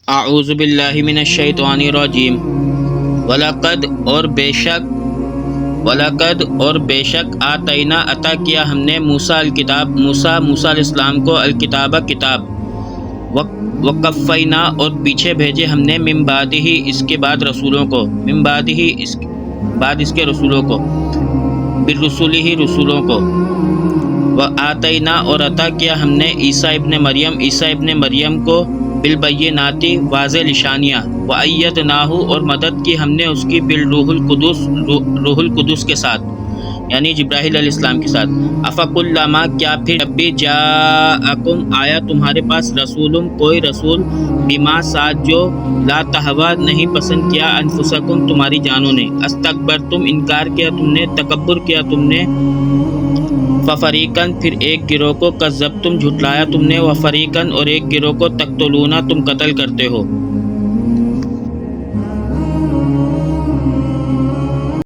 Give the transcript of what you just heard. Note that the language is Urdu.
اعوذ باللہ من الشیطان الرجیم وَلَقَدْ اور بے شک آتینا عطا کیا ہم نے موسیٰ الکتاب موسیٰ علیہ السلام کو الکتاب کتاب وَقَفَّیْنَا اور پیچھے بھیجے ہم نے من بعدہ اس کے بعد رسولوں کو بعد اس کے رسولوں کو بالرسولہ رسولوں کو وَآتَیْنَا اور عطا کیا ہم نے عیسیٰ ابن مریم کو بالبینات واضح نشانیاں وَأَیَّدْنَاہُ اور مدد کی ہم نے اس کی بالروح القدس کے ساتھ یعنی جبرائیل علیہ السلام کے ساتھ افکلما کیا پھر جب بھی جاءکم آیا تمہارے پاس رسول کوئی رسول بما ساتھ جو لا تہوا نہیں پسند کیا انفسکم تمہاری جانوں نے استکبرتم انکار کیا تم نے تکبر کیا تم نے ففریقاً پھر ایک گروہ کو کذبتم جھٹلایا تم نے وفریقاً اور ایک گروہ کو تقتلون تم قتل کرتے ہو